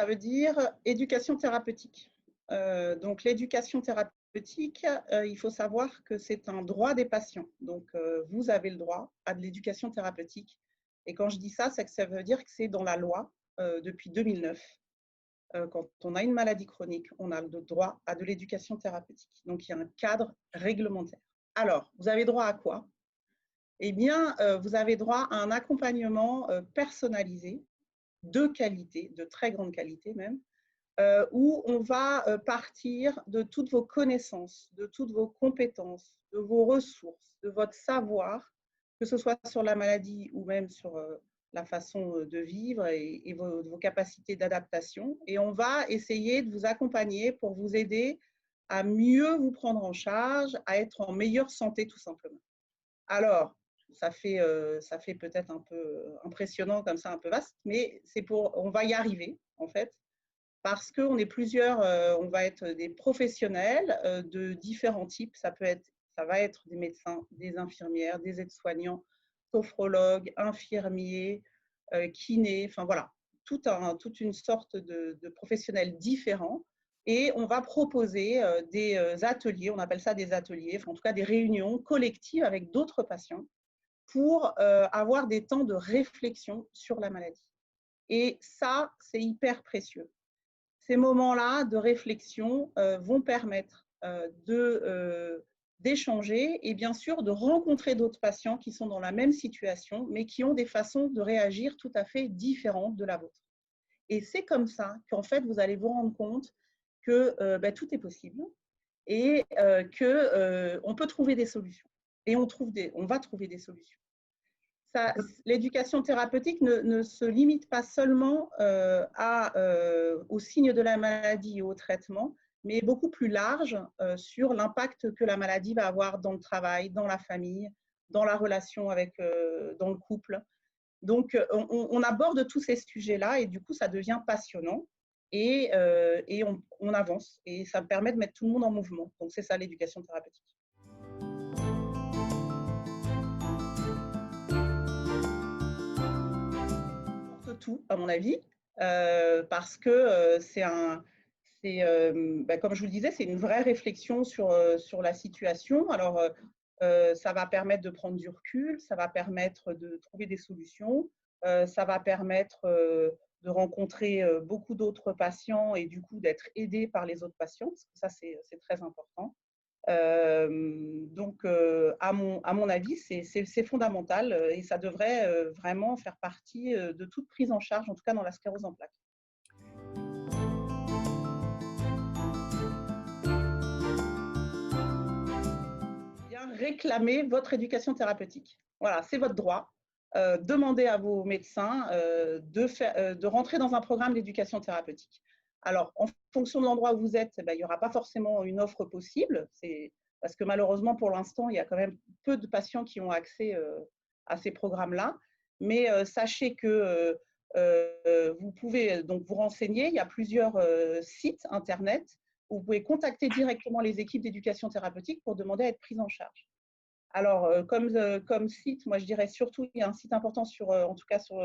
ça veut dire éducation thérapeutique. Donc, l'éducation thérapeutique, il faut savoir que c'est un droit des patients. Donc, vous avez le droit à de l'éducation thérapeutique. Et quand je dis ça, c'est que ça veut dire que c'est dans la loi depuis 2009. Quand on a une maladie chronique, on a le droit à de l'éducation thérapeutique. Donc, il y a un cadre réglementaire. Alors, vous avez droit à quoi? Eh bien, vous avez droit à un accompagnement personnalisé de qualité, de très grande qualité même, où on va partir de toutes vos connaissances, de toutes vos compétences, de vos ressources, de votre savoir, que ce soit sur la maladie ou même sur la façon de vivre et vos capacités d'adaptation. Et on va essayer de vous accompagner pour vous aider à mieux vous prendre en charge, à être en meilleure santé tout simplement. Alors, ça fait peut-être un peu impressionnant comme ça, un peu vaste, mais on va y arriver en fait, parce qu'on est plusieurs, on va être des professionnels de différents types. Ça va être des médecins, des infirmières, des aides-soignants, sophrologues, infirmiers, kinés, enfin voilà, toute une sorte de professionnels différents. Et on va proposer des ateliers, on appelle ça des ateliers, enfin, en tout cas des réunions collectives avec d'autres patients pour avoir des temps de réflexion sur la maladie. Et ça, c'est hyper précieux. Ces moments-là de réflexion vont permettre d'échanger et bien sûr de rencontrer d'autres patients qui sont dans la même situation, mais qui ont des façons de réagir tout à fait différentes de la vôtre. Et c'est comme ça qu'en fait, vous allez vous rendre compte que tout est possible et qu'on peut trouver des solutions. Et on va trouver des solutions. L'éducation thérapeutique ne se limite pas seulement aux signes de la maladie et au traitement, mais est beaucoup plus large sur l'impact que la maladie va avoir dans le travail, dans la famille, dans la relation dans le couple. Donc, on aborde tous ces sujets-là et du coup, ça devient passionnant et on avance et ça me permet de mettre tout le monde en mouvement. Donc, c'est ça l'éducation thérapeutique. Tout, à mon avis, parce que comme je vous le disais, c'est une vraie réflexion sur la situation. Alors, ça va permettre de prendre du recul, ça va permettre de trouver des solutions, ça va permettre de rencontrer beaucoup d'autres patients et du coup d'être aidé par les autres patients, parce que ça, c'est très important. Donc, à mon avis, c'est fondamental et ça devrait vraiment faire partie de toute prise en charge, en tout cas dans la sclérose en plaques. Bien réclamer votre éducation thérapeutique. Voilà, c'est votre droit. Demandez à vos médecins de rentrer dans un programme d'éducation thérapeutique. Alors, en fonction de l'endroit où vous êtes, il n'y aura pas forcément une offre possible, parce que malheureusement, pour l'instant, il y a quand même peu de patients qui ont accès à ces programmes-là. Mais sachez que vous pouvez donc vous renseigner. Il y a plusieurs sites Internet où vous pouvez contacter directement les équipes d'éducation thérapeutique pour demander à être prise en charge. Alors, comme site, moi je dirais surtout, il y a un site important en tout cas sur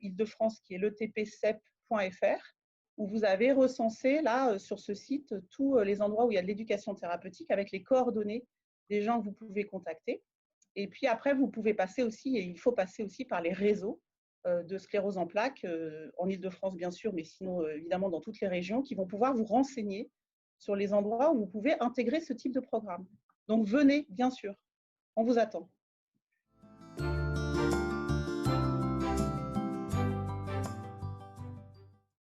Île-de-France qui est l'etpcep.fr, où vous avez recensé là sur ce site tous les endroits où il y a de l'éducation thérapeutique avec les coordonnées des gens que vous pouvez contacter. Et puis après, vous pouvez passer aussi, et il faut passer aussi par les réseaux de sclérose en plaques, en Île-de-France bien sûr, mais sinon évidemment dans toutes les régions, qui vont pouvoir vous renseigner sur les endroits où vous pouvez intégrer ce type de programme. Donc venez, bien sûr. On vous attend.